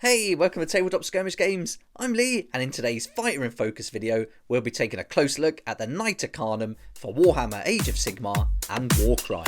Hey, welcome to Tabletop Skirmish Games. I'm Lee, and in today's Fighter in Focus video, we'll be taking a close look at the Knights Arcanum for Warhammer Age of Sigmar and Warcry.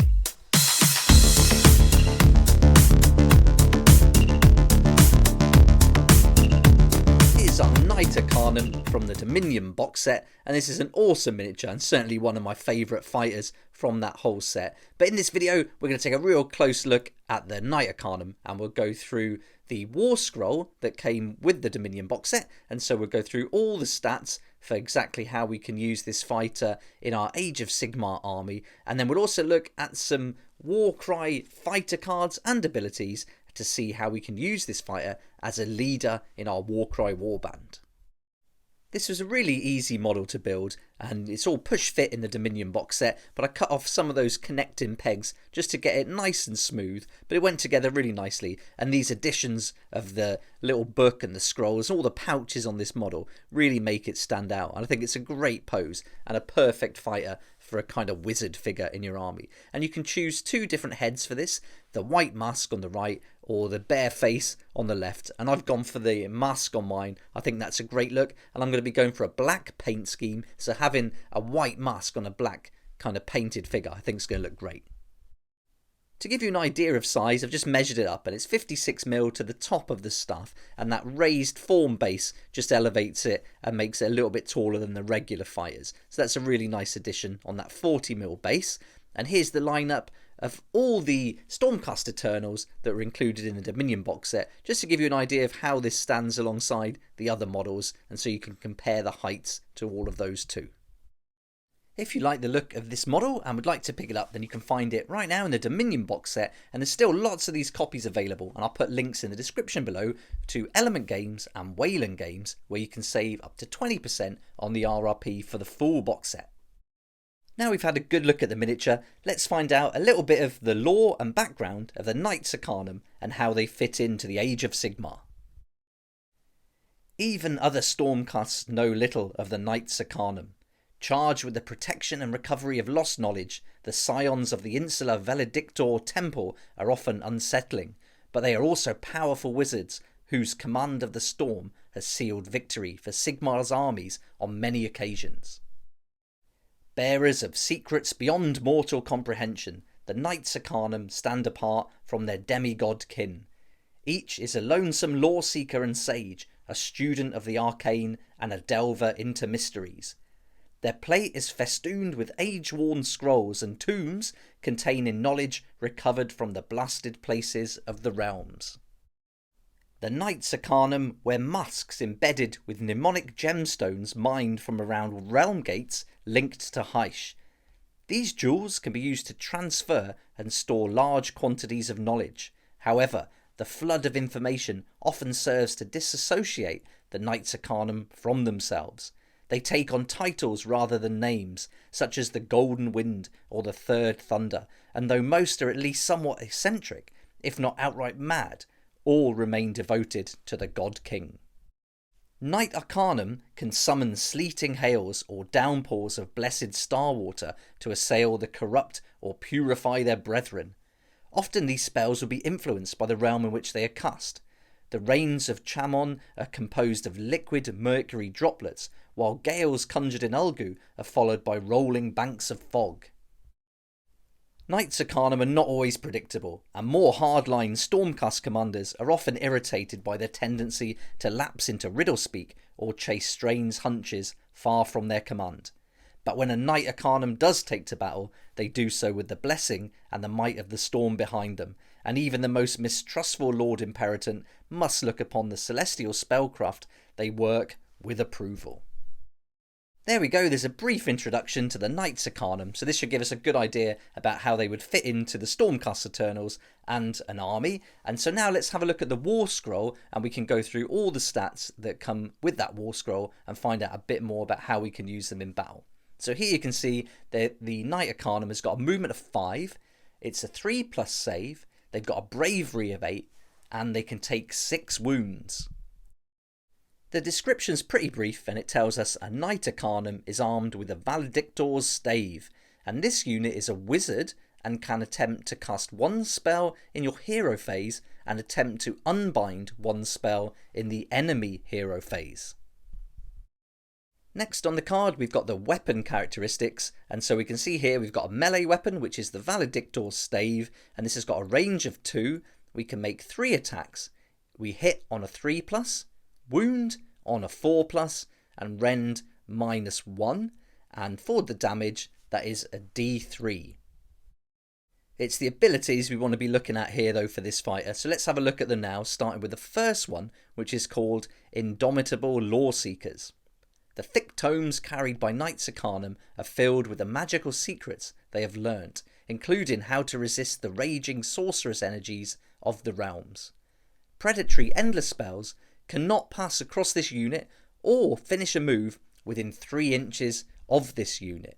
Here's our Knights Arcanum from the Dominion box set, and this is an awesome miniature and certainly one of my favourite fighters from that whole set. But in this video, we're going to take a real close look at the Knights Arcanum, and we'll go through the War Scroll that came with the Dominion box set, and so we'll go through all the stats for exactly how we can use this fighter in our Age of Sigmar army, and then we'll also look at some Warcry fighter cards and abilities to see how we can use this fighter as a leader in our Warcry warband. This was a really easy model to build, and it's all push fit in the Dominion box set, but I cut off some of those connecting pegs just to get it nice and smooth, but it went together really nicely, and these additions of the little book and the scrolls, all the pouches on this model really make it stand out, and I think it's a great pose and a perfect fighter for a kind of wizard figure in your army. And you can choose two different heads for this, the white mask on the right or the bare face on the left, and I've gone for the mask on mine. I think that's a great look, and I'm going to be going for a black paint scheme, so having a white mask on a black kind of painted figure I think is going to look great. To give you an idea of size, I've just measured it up, and it's 56mm to the top of the staff, and that raised form base just elevates it and makes it a little bit taller than the regular fighters. So that's a really nice addition on that 40mm base. And here's the lineup of all the Stormcast Eternals that were included in the Dominion box set, just to give you an idea of how this stands alongside the other models, and so you can compare the heights to all of those too. If you like the look of this model and would like to pick it up, then you can find it right now in the Dominion box set, and there's still lots of these copies available, and I'll put links in the description below to Element Games and Wayland Games, where you can save up to 20% on the RRP for the full box set. Now we've had a good look at the miniature, let's find out a little bit of the lore and background of the Knights Arcanum and how they fit into the Age of Sigmar. Even other Stormcasts know little of the Knights Arcanum. Charged with the protection and recovery of lost knowledge, the scions of the insular Valedictor Temple are often unsettling, but they are also powerful wizards whose command of the storm has sealed victory for Sigmar's armies on many occasions. Bearers of secrets beyond mortal comprehension, the Knights Arcanum stand apart from their demigod kin. Each is a lonesome lore seeker and sage, a student of the arcane and a delver into mysteries. Their plate is festooned with age-worn scrolls and tombs containing knowledge recovered from the blasted places of the realms. The Knights Arcanum wear masks embedded with mnemonic gemstones mined from around realm gates linked to Hysh. These jewels can be used to transfer and store large quantities of knowledge. However, the flood of information often serves to disassociate the Knights Arcanum from themselves. They take on titles rather than names, such as the Golden Wind or the Third Thunder, and though most are at least somewhat eccentric, if not outright mad, all remain devoted to the God King. Knight Arcanum can summon sleeting hails or downpours of blessed star water to assail the corrupt or purify their brethren. Often these spells will be influenced by the realm in which they are cast. The rains of Chamon are composed of liquid mercury droplets, while gales conjured in Ulgu are followed by rolling banks of fog. Knights Arcanum are not always predictable, and more hardline Stormcast commanders are often irritated by their tendency to lapse into riddlespeak or chase strange hunches far from their command. But when a Knight Arcanum does take to battle, they do so with the blessing and the might of the storm behind them, and even the most mistrustful Lord Imperator must look upon the celestial spellcraft they work with approval. There we go, there's a brief introduction to the Knights Arcanum, so this should give us a good idea about how they would fit into the Stormcast Eternals and an army. And so now let's have a look at the War Scroll, and we can go through all the stats that come with that War Scroll and find out a bit more about how we can use them in battle. So here you can see that the Knight Arcanum has got a movement of 5, it's a 3+ save, they've got a bravery of 8, and they can take 6 wounds. The description's pretty brief, and it tells us a Knight Arcanum is armed with a Valedictor's Stave, and this unit is a wizard and can attempt to cast one spell in your hero phase and attempt to unbind one spell in the enemy hero phase. Next on the card we've got the weapon characteristics, and so we can see here we've got a melee weapon which is the Valedictor's Stave, and this has got a range of 2. We can make 3 attacks. We hit on a 3+, wound on a 4+, and rend -1, and for the damage that is a D3. It's the abilities we want to be looking at here though for this fighter, so let's have a look at them now, starting with the first one, which is called Indomitable Lore-Seekers. The thick tomes carried by Knights Arcanum are filled with the magical secrets they have learnt, including how to resist the raging sorcerous energies of the realms. Predatory endless spells cannot pass across this unit or finish a move within 3 inches of this unit.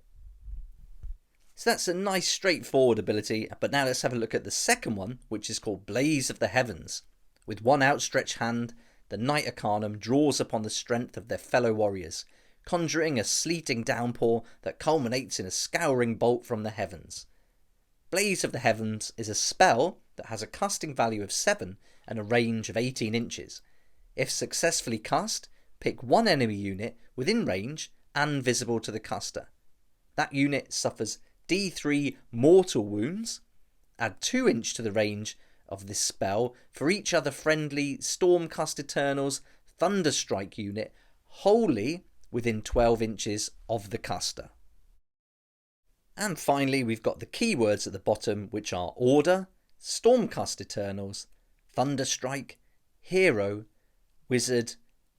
So that's a nice straightforward ability, but now let's have a look at the second one, which is called Blaze of the Heavens. With one outstretched hand, the Knight Arcanum draws upon the strength of their fellow warriors, conjuring a sleeting downpour that culminates in a scouring bolt from the heavens. Blaze of the Heavens is a spell that has a casting value of 7 and a range of 18 inches. If successfully cast, pick one enemy unit within range and visible to the caster. That unit suffers D3 mortal wounds. Add 2 inch to the range of this spell for each other friendly Stormcast Eternals Thunderstrike unit wholly within 12 inches of the caster. And finally we've got the keywords at the bottom, which are Order, Stormcast Eternals, Thunderstrike, Hero, Wizard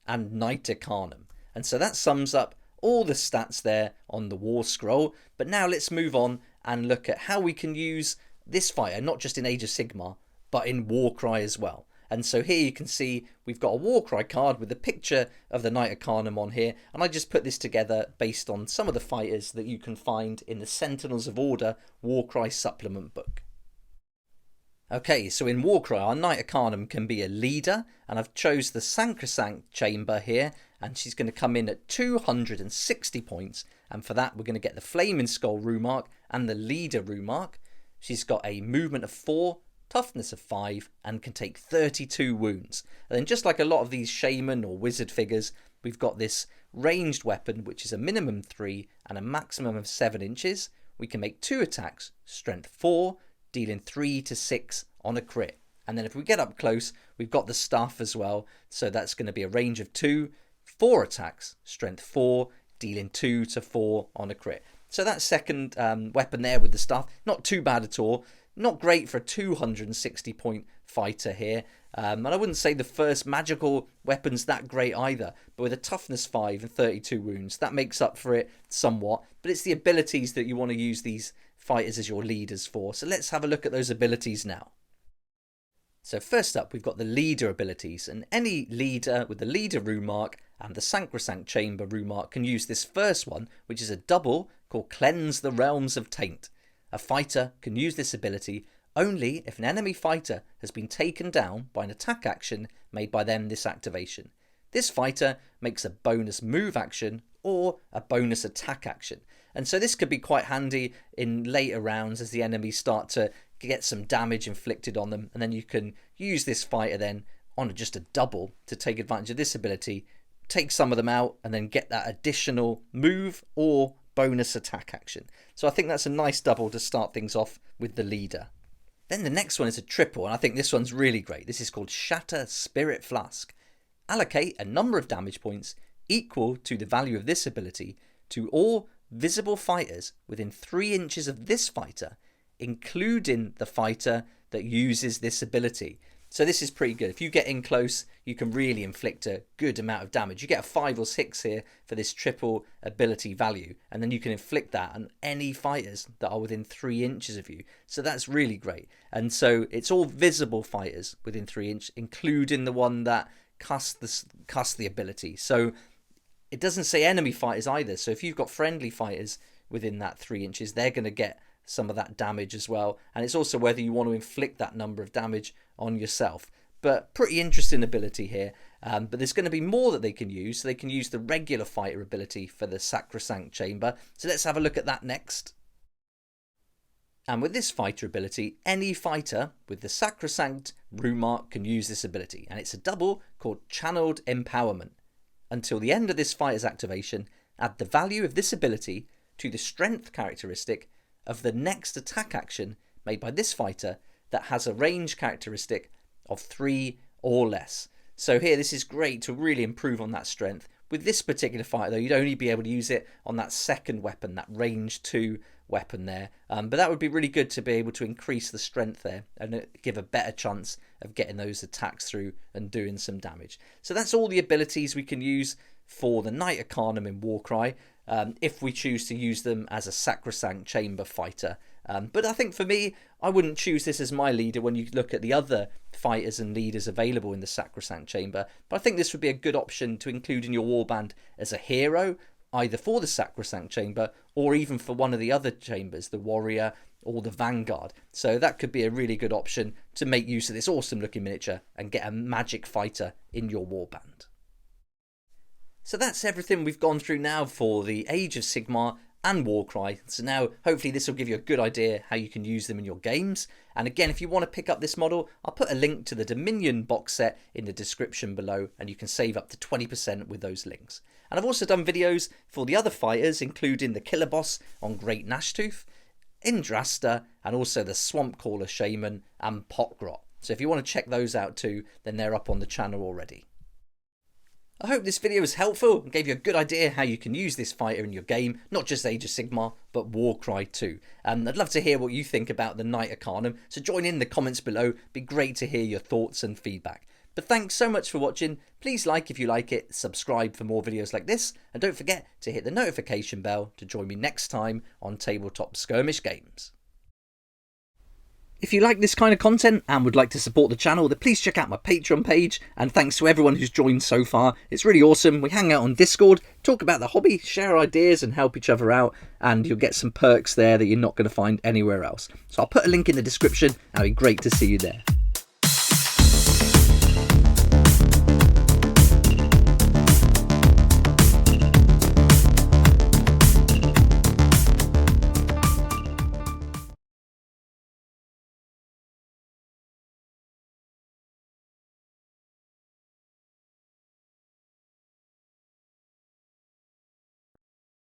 and Knight Arcanum. And so that sums up all the stats there on the War Scroll. But now let's move on and look at how we can use this fighter, not just in Age of Sigmar, but in Warcry as well. And so here you can see we've got a Warcry card with a picture of the Knight Arcanum on here, and I just put this together based on some of the fighters that you can find in the Sentinels of Order Warcry supplement book. Okay, so in Warcry our Knight Arcanum can be a leader, and I've chose the Sacrosanct Chamber here, and she's going to come in at 260 points, and for that we're going to get the Flaming Skull rune mark and the Leader rune mark. She's got a movement of 4, toughness of 5 and can take 32 wounds. And then just like a lot of these shaman or wizard figures, we've got this ranged weapon which is a minimum 3 and a maximum of 7 inches. We can make 2 attacks, strength 4, dealing 3 to 6 on a crit. And then if we get up close, we've got the staff as well, so that's going to be a range of 2, 4 attacks, strength 4, dealing 2 to 4 on a crit. So that second weapon there with the staff, not too bad at all. Not great for a 260 point fighter here. And I wouldn't say the first magical weapon's that great either. But with a toughness 5 and 32 wounds, that makes up for it somewhat. But it's the abilities that you want to use these fighters as your leaders for. So let's have a look at those abilities now. So first up, we've got the leader abilities, and any leader with the leader rune mark and the Sacrosanct Chamber rune mark can use this first one, which is a double called Cleanse the Realms of Taint. A fighter can use this ability only if an enemy fighter has been taken down by an attack action made by them this activation. This fighter makes a bonus move action or a bonus attack action. And so this could be quite handy in later rounds as the enemies start to get some damage inflicted on them, and then you can use this fighter then on just a double to take advantage of this ability, take some of them out and then get that additional move or bonus attack action. So I think that's a nice double to start things off with the leader. Then the next one is a triple, and I think this one's really great. This is called Shatter Spirit Flask. Allocate a number of damage points equal to the value of this ability to all visible fighters within 3 inches of this fighter, including the fighter that uses this ability. So this is pretty good. If you get in close, you can really inflict a good amount of damage. You get a 5 or 6 here for this triple ability value, and then you can inflict that on any fighters that are within 3 inches of you. So that's really great. And so it's all visible fighters within 3 inches, including the one that casts the ability. So it doesn't say enemy fighters either. So if you've got friendly fighters within that 3 inches, they're going to get some of that damage as well. And it's also whether you want to inflict that number of damage on yourself. But pretty interesting ability here. But there's going to be more that they can use. So they can use the regular fighter ability for the Sacrosanct Chamber. So let's have a look at that next. And with this fighter ability, any fighter with the Sacrosanct rune mark can use this ability, and it's a double called Channeled Empowerment. Until the end of this fighter's activation, add the value of this ability to the strength characteristic of the next attack action made by this fighter that has a range characteristic of 3 or less. So here, this is great to really improve on that strength. With this particular fighter though, you'd only be able to use it on that second weapon, that range 2 weapon there. But that would be really good to be able to increase the strength there and give a better chance of getting those attacks through and doing some damage. So that's all the abilities we can use for the Knight Arcanum in Warcry, if we choose to use them as a Sacrosanct Chamber fighter. But I think for me, I wouldn't choose this as my leader when you look at the other fighters and leaders available in the Sacrosanct Chamber. But I think this would be a good option to include in your warband as a hero, either for the Sacrosanct Chamber or even for one of the other chambers, the Warrior or the Vanguard. So that could be a really good option to make use of this awesome looking miniature and get a magic fighter in your warband. So that's everything we've gone through now for the Age of Sigmar and Warcry. So now hopefully this will give you a good idea how you can use them in your games. And again, if you want to pick up this model, I'll put a link to the Dominion box set in the description below, and you can save up to 20% with those links. And I've also done videos for the other fighters, including the Killer Boss on Great Gnashtooth, Indrasta, and also the Swamp Caller Shaman and Potgrot. So if you want to check those out too, then they're up on the channel already. I hope this video was helpful and gave you a good idea how you can use this fighter in your game, not just Age of Sigmar, but Warcry too. I'd love to hear what you think about the Knight Arcanum, so join in the comments below. It'd be great to hear your thoughts and feedback. But thanks so much for watching. Please like if you like it, subscribe for more videos like this, and don't forget to hit the notification bell to join me next time on Tabletop Skirmish Games. If you like this kind of content and would like to support the channel, then please check out my Patreon page, and thanks to everyone who's joined so far. It's really awesome. We hang out on Discord, talk about the hobby, share ideas and help each other out, and you'll get some perks there that you're not going to find anywhere else. So I'll put a link in the description, and it'd be great to see you there.